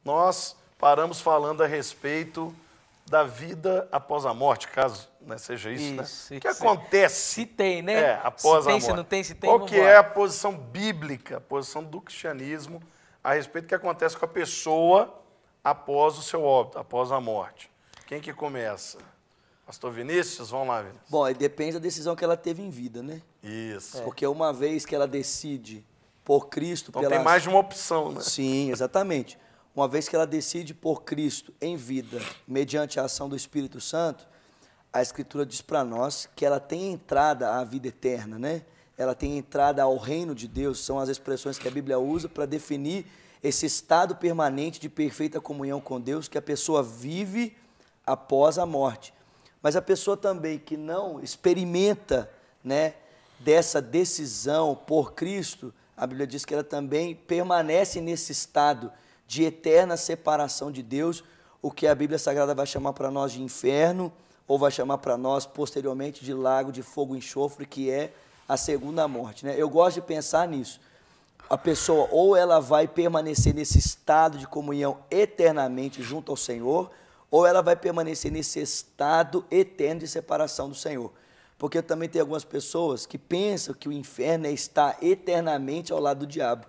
nós paramos falando a respeito da vida após a morte, caso, né, seja isso, né? O que acontece? Se tem, né? Após a morte. Se não tem, se tem, Qual que é a posição bíblica, a posição do cristianismo a respeito do que acontece com a pessoa após o seu óbito, após a morte? Quem que começa? Pastor Vinícius? Vamos lá, Vinícius. Bom, depende da decisão que ela teve em vida, né? Isso. Porque uma vez que ela decide por Cristo... Então tem mais de uma opção, né? Sim, exatamente. Uma vez que ela decide por Cristo em vida, mediante a ação do Espírito Santo, a Escritura diz para nós que ela tem entrada à vida eterna, né? Ela tem entrada ao reino de Deus, são as expressões que a Bíblia usa para definir esse estado permanente de perfeita comunhão com Deus que a pessoa vive após a morte. Mas a pessoa também que não experimenta, né, dessa decisão por Cristo, a Bíblia diz que ela também permanece nesse estado de eterna separação de Deus, o que a Bíblia Sagrada vai chamar para nós de inferno, ou vai chamar para nós posteriormente de lago de fogo e enxofre, que é a segunda morte, né? Eu gosto de pensar nisso. A pessoa ou ela vai permanecer nesse estado de comunhão eternamente junto ao Senhor, ou ela vai permanecer nesse estado eterno de separação do Senhor. Porque também tem algumas pessoas que pensam que o inferno é estar eternamente ao lado do diabo.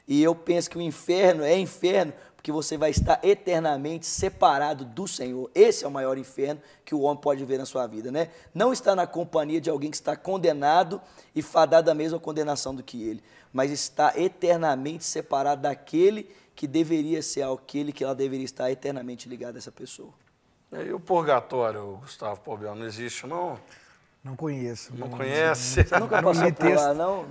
E eu penso que o inferno é inferno porque você vai estar eternamente separado do Senhor. Esse é o maior inferno que o homem pode ver na sua vida, né? Não estar na companhia de alguém que está condenado e fadado à mesma condenação do que ele, mas estar eternamente separado daquele que deveria ser aquele que ela deveria estar eternamente ligada a essa pessoa. E o purgatório, Gustavo Pobel, não existe, não? Não conheço. Não conhece? Você nunca passou por lá, não?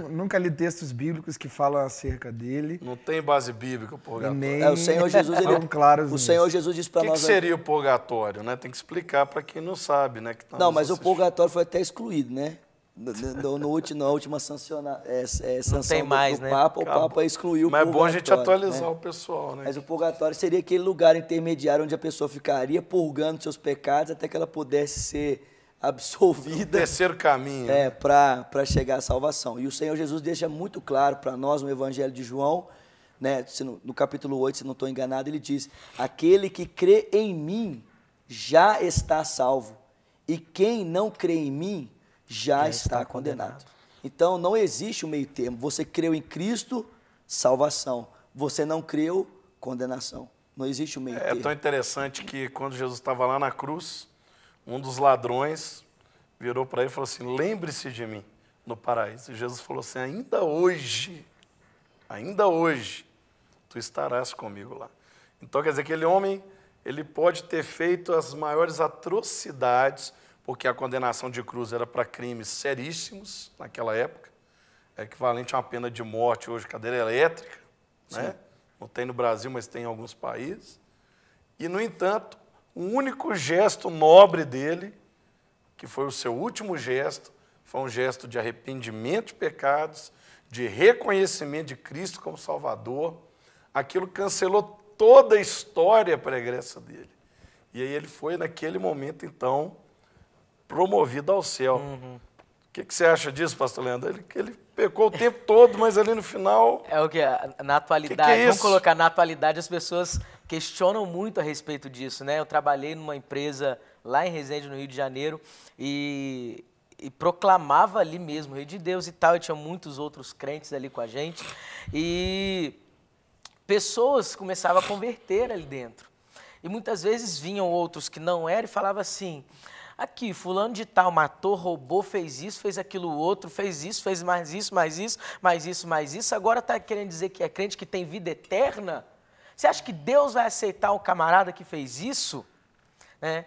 Nunca li textos bíblicos que falam acerca dele. Não tem base bíblica o purgatório. Nem o Senhor Jesus, claros o Senhor Jesus diz para nós... O que seria o purgatório, né? Tem que explicar para quem não sabe, né? Que não, mas o purgatório foi até excluído, né? Na última sanção do Papa, o Papa excluiu o purgatório. Mas é bom a gente atualizar, né, o pessoal, né? Mas o purgatório seria aquele lugar intermediário onde a pessoa ficaria purgando seus pecados até que ela pudesse ser absolvida. O terceiro caminho. Para chegar à salvação. E o Senhor Jesus deixa muito claro para nós no Evangelho de João, né, no capítulo 8, se não estou enganado, ele diz: aquele que crê em mim já está salvo, e quem não crê em mim já está condenado. Então não existe um meio termo. Você creu em Cristo, salvação. Você não creu, condenação. Não existe um meio termo. É tão interessante que quando Jesus estava lá na cruz, um dos ladrões virou para ele e falou assim: lembre-se de mim no paraíso. E Jesus falou assim: ainda hoje, tu estarás comigo lá. Então, quer dizer, aquele homem, ele pode ter feito as maiores atrocidades, porque a condenação de cruz era para crimes seríssimos naquela época, é equivalente a uma pena de morte hoje, cadeira elétrica, né? Não tem no Brasil, mas tem em alguns países. E, no entanto, o único gesto nobre dele, que foi o seu último gesto, foi um gesto de arrependimento de pecados, de reconhecimento de Cristo como Salvador. Aquilo cancelou toda a história pregressa dele. E aí ele foi, naquele momento, então, promovido ao céu. O que você acha disso, pastor Leandro? Ele pecou o tempo todo, mas ali no final... É o que? Na atualidade, vamos colocar, na atualidade as pessoas questionam muito a respeito disso, né? Eu trabalhei numa empresa lá em Resende, no Rio de Janeiro, e proclamava ali mesmo o Rei de Deus e tal, e tinha muitos outros crentes ali com a gente, e pessoas começavam a converter ali dentro. E muitas vezes vinham outros que não eram e falavam assim: aqui, fulano de tal matou, roubou, fez isso, fez aquilo outro, fez isso, fez mais isso, mais isso, mais isso, mais isso, agora está querendo dizer que é crente, que tem vida eterna? Você acha que Deus vai aceitar o camarada que fez isso? Né?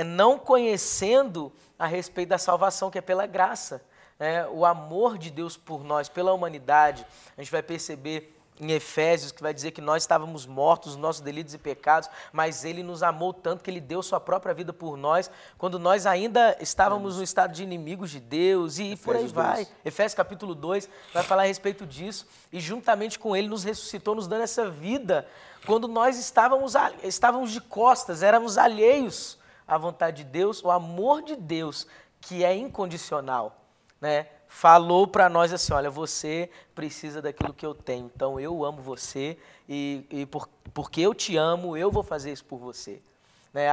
Não conhecendo a respeito da salvação, que é pela graça. Né? O amor de Deus por nós, pela humanidade, a gente vai perceber em Efésios, que vai dizer que nós estávamos mortos nos nossos delitos e pecados, mas Ele nos amou tanto que Ele deu sua própria vida por nós, quando nós ainda estávamos no estado de inimigos de Deus, e por aí vai. Efésios capítulo 2 vai falar a respeito disso, e juntamente com Ele nos ressuscitou, nos dando essa vida, quando nós estávamos de costas, éramos alheios à vontade de Deus, o amor de Deus, que é incondicional, né? falou para nós assim, olha, você precisa daquilo que eu tenho, então eu amo você porque eu te amo, eu vou fazer isso por você.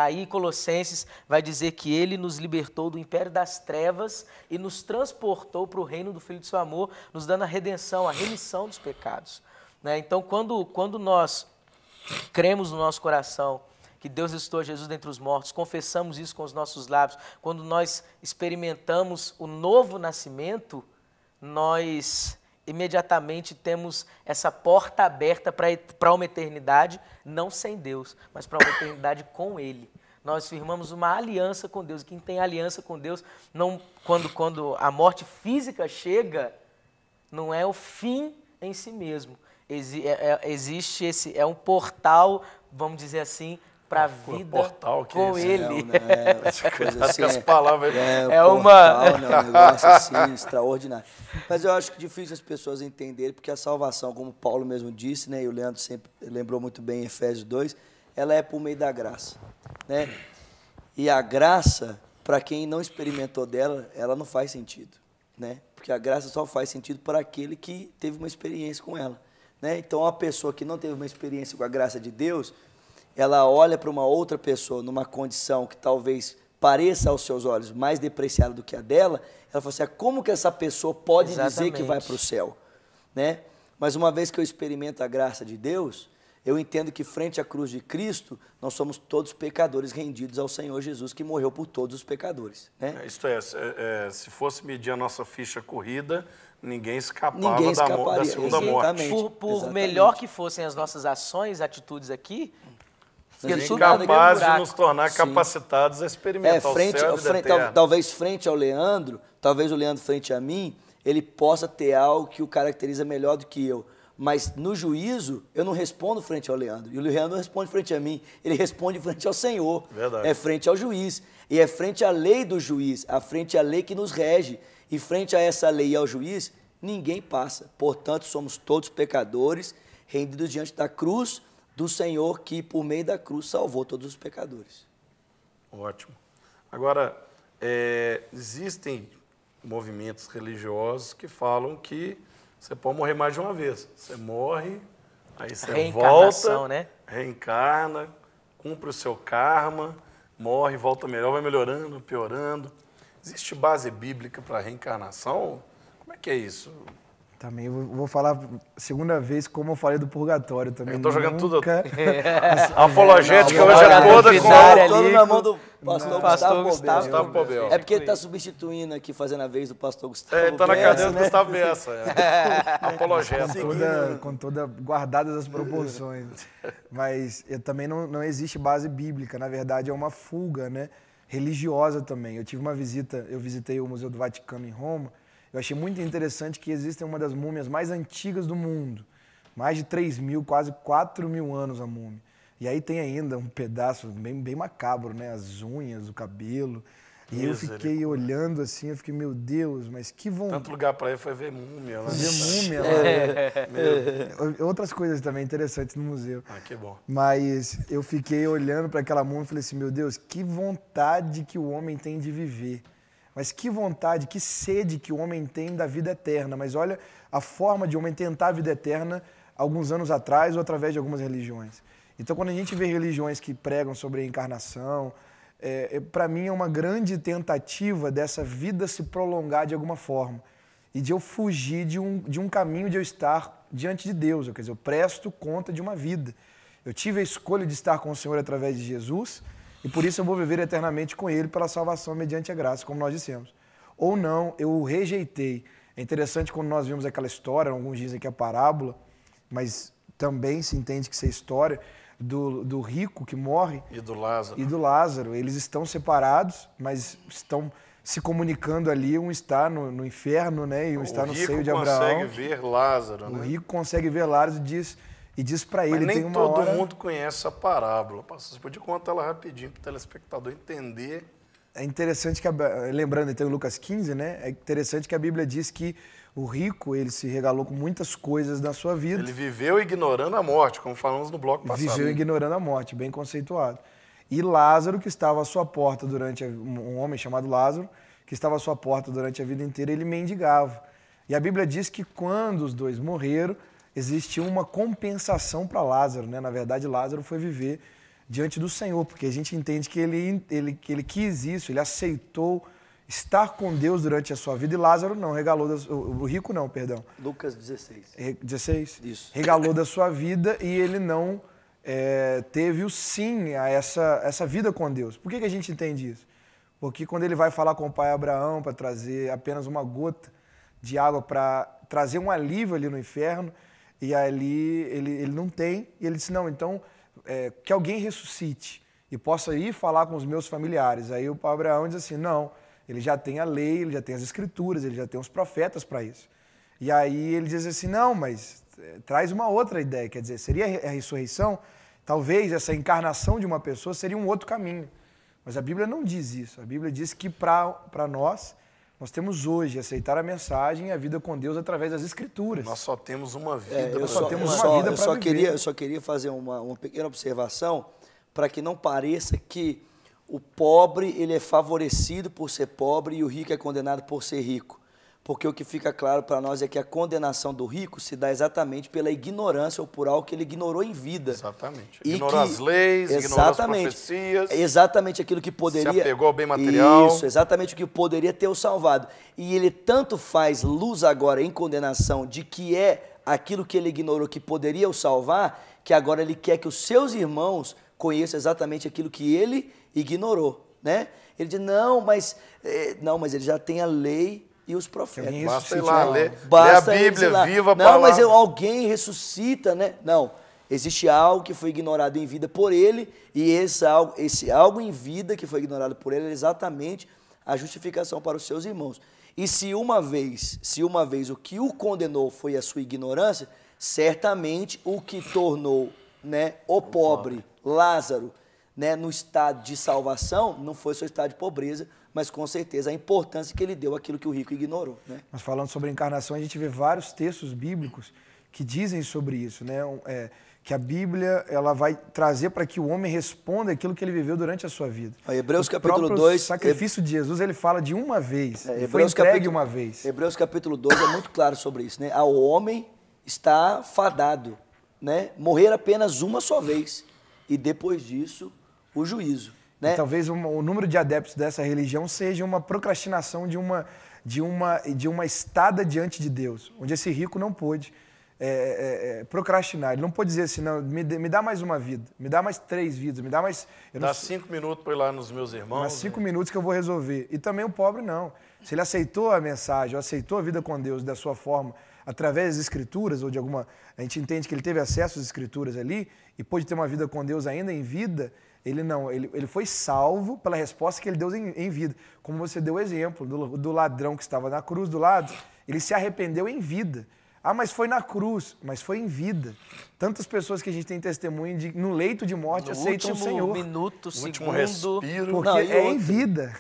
Aí Colossenses vai dizer que ele nos libertou do império das trevas e nos transportou para o reino do Filho do seu amor, nos dando a redenção, a remissão dos pecados. Então, quando nós cremos no nosso coração que Deus ressuscitou Jesus dentre os mortos, confessamos isso com os nossos lábios, quando nós experimentamos o novo nascimento, nós imediatamente temos essa porta aberta para uma eternidade, não sem Deus, mas para uma eternidade com Ele. Nós firmamos uma aliança com Deus. Quem tem aliança com Deus, não, quando a morte física chega, não é o fim em si mesmo. Existe um portal, vamos dizer assim, para a vida com Ele. As palavras um negócio assim extraordinário. Mas eu acho que é difícil as pessoas entenderem, porque a salvação, como Paulo mesmo disse, né, e o Leandro sempre lembrou muito bem em Efésios 2, ela é por meio da graça. Né? E a graça, para quem não experimentou dela, ela não faz sentido. Né? Porque a graça só faz sentido para aquele que teve uma experiência com ela. Né? Então, uma pessoa que não teve uma experiência com a graça de Deus, ela olha para uma outra pessoa numa condição que talvez pareça aos seus olhos mais depreciada do que a dela, ela fala assim, como que essa pessoa pode dizer que vai para o céu? Né? Mas uma vez que eu experimento a graça de Deus, eu entendo que frente à cruz de Cristo, nós somos todos pecadores rendidos ao Senhor Jesus, que morreu por todos os pecadores. Né? Isto é, se fosse medir a nossa ficha corrida, ninguém escaparia da segunda morte. Por melhor que fossem as nossas ações, atitudes aqui, incapazes de nos tornar capacitados a experimentar o céu e eterno. Talvez frente ao Leandro, talvez o Leandro frente a mim, ele possa ter algo que o caracteriza melhor do que eu. Mas no juízo, eu não respondo frente ao Leandro. E o Leandro não responde frente a mim. Ele responde frente ao Senhor. Verdade. É frente ao juiz. E é frente à lei do juiz, frente à lei que nos rege. E frente a essa lei e ao juiz, ninguém passa. Portanto, somos todos pecadores, rendidos diante da cruz do Senhor, que por meio da cruz salvou todos os pecadores. Ótimo. Agora, existem movimentos religiosos que falam que você pode morrer mais de uma vez. Você morre, aí você volta, né? Reencarna, cumpre o seu karma, morre, volta melhor, vai melhorando, piorando. Existe base bíblica para reencarnação? Como é que é isso? Também vou falar segunda vez como eu falei do purgatório também. Eu estou jogando tudo. A apologética hoje é toda todo na mão do pastor Gustavo Pobel. É porque ele está substituindo aqui, fazendo a vez do pastor Gustavo. Ele está na cadeira do Gustavo Bessa. Apologética. Guardadas as proporções. Mas também não existe base bíblica. Na verdade, é uma fuga, né, religiosa também. Eu visitei o Museu do Vaticano em Roma. Eu achei muito interessante que existe uma das múmias mais antigas do mundo. Mais de 3.000, quase 4.000 anos a múmia. E aí tem ainda um pedaço bem macabro, né? As unhas, o cabelo. E eu fiquei olhando assim, eu fiquei, meu Deus, mas que vontade. Tanto lugar para ir foi ver múmia. Né? Ver múmia. Outras coisas também interessantes no museu. Que bom. Mas eu fiquei olhando para aquela múmia e falei assim, meu Deus, que vontade que o homem tem de viver. Mas que vontade, que sede que o homem tem da vida eterna. Mas olha a forma de o homem tentar a vida eterna alguns anos atrás ou através de algumas religiões. Então, quando a gente vê religiões que pregam sobre a encarnação, para mim é uma grande tentativa dessa vida se prolongar de alguma forma. E de eu fugir de um caminho de eu estar diante de Deus. Quer dizer, eu presto conta de uma vida. Eu tive a escolha de estar com o Senhor através de Jesus, e por isso eu vou viver eternamente com Ele pela salvação mediante a graça, como nós dissemos. Ou não, eu o rejeitei. É interessante quando nós vimos aquela história, alguns dizem que é parábola, mas também se entende que isso é história, do rico que morre. E do Lázaro. E do Lázaro. Eles estão separados, mas estão se comunicando ali. Um está no inferno, né? E um está no seio de Abraão. O rico consegue ver Lázaro, né? O rico consegue ver Lázaro e diz para ele, mas nem tem uma todo hora... mundo conhece a parábola. Você podia contar ela rapidinho para o telespectador entender. É interessante que, lembrando então em Lucas 15, né? É interessante que a Bíblia diz que o rico, ele se regalou com muitas coisas na sua vida. Ele viveu ignorando a morte, como falamos no bloco passado. Viveu ignorando a morte, bem conceituado. E Lázaro, que estava à sua porta um homem chamado Lázaro, que estava à sua porta durante a vida inteira, ele mendigava. E a Bíblia diz que quando os dois morreram, existiu uma compensação para Lázaro, né? Na verdade, Lázaro foi viver diante do Senhor, porque a gente entende que ele quis isso, ele aceitou estar com Deus durante a sua vida, e Lázaro não, o rico não, perdão. Lucas 16. 16? Isso. Regalou da sua vida e ele não teve o sim a essa vida com Deus. Por que a gente entende isso? Porque quando ele vai falar com o pai Abraão para trazer apenas uma gota de água para trazer um alívio ali no inferno, e ali ele não tem, e ele disse, não, então que alguém ressuscite e possa ir falar com os meus familiares. Aí o pai Abraão diz assim, não, ele já tem a lei, ele já tem as escrituras, ele já tem os profetas para isso. E aí ele diz assim, não, mas traz uma outra ideia, quer dizer, seria a ressurreição? Talvez essa encarnação de uma pessoa seria um outro caminho. Mas a Bíblia não diz isso. A Bíblia diz que para nós temos hoje aceitar a mensagem e a vida com Deus através das Escrituras. Nós só temos uma vida. Eu só queria fazer uma pequena observação para que não pareça que o pobre ele é favorecido por ser pobre e o rico é condenado por ser rico. Porque o que fica claro para nós é que a condenação do rico se dá exatamente pela ignorância ou por algo que ele ignorou em vida. Exatamente. Ignorou as leis, ignorou as profecias. Exatamente aquilo que poderia... Se apegou ao bem material. Isso, exatamente o que poderia ter o salvado. E ele tanto faz luz agora em condenação de que é aquilo que ele ignorou que poderia o salvar, que agora ele quer que os seus irmãos conheçam exatamente aquilo que ele ignorou, né? Ele diz, não, mas ele já tem a lei e os profetas. Basta ir lá, ler a Bíblia, viva a palavra. Não, mas alguém ressuscita, né? Não, existe algo que foi ignorado em vida por ele, e esse algo em vida que foi ignorado por ele é exatamente a justificação para os seus irmãos. E se uma vez o que o condenou foi a sua ignorância, certamente o que tornou, né, o pobre, Lázaro, né, no estado de salvação, não foi seu estado de pobreza, mas com certeza a importância que ele deu àquilo que o rico ignorou, né? Mas falando sobre a encarnação, a gente vê vários textos bíblicos que dizem sobre isso, né? Que a Bíblia ela vai trazer para que o homem responda aquilo que ele viveu durante a sua vida. Hebreus capítulo 2... O sacrifício de Jesus, ele fala de uma vez, foi entregue uma vez. Hebreus capítulo 2 é muito claro sobre isso, né? O homem está fadado, né? Morrer apenas uma só vez, e depois disso, o juízo. Né? E talvez o número de adeptos dessa religião seja uma procrastinação de uma estada diante de Deus, onde esse rico não pôde procrastinar. Ele não pôde dizer assim, não, me dá mais uma vida, me dá mais 3 vidas, me dá mais... Dá 5 minutos para ir lá nos meus irmãos. Mas 5 minutos que eu vou resolver. E também o pobre não. Se ele aceitou a mensagem, ou aceitou a vida com Deus da sua forma, através das Escrituras, ou de alguma... A gente entende que ele teve acesso às Escrituras ali, e pôde ter uma vida com Deus ainda em vida... Ele foi salvo pela resposta que ele deu em vida. Como você deu o exemplo do ladrão que estava na cruz do lado, ele se arrependeu em vida. Ah, mas foi na cruz, mas foi em vida. Tantas pessoas que a gente tem testemunho de no leito de morte aceitam o Senhor. Último minuto, último respiro. Porque é em vida.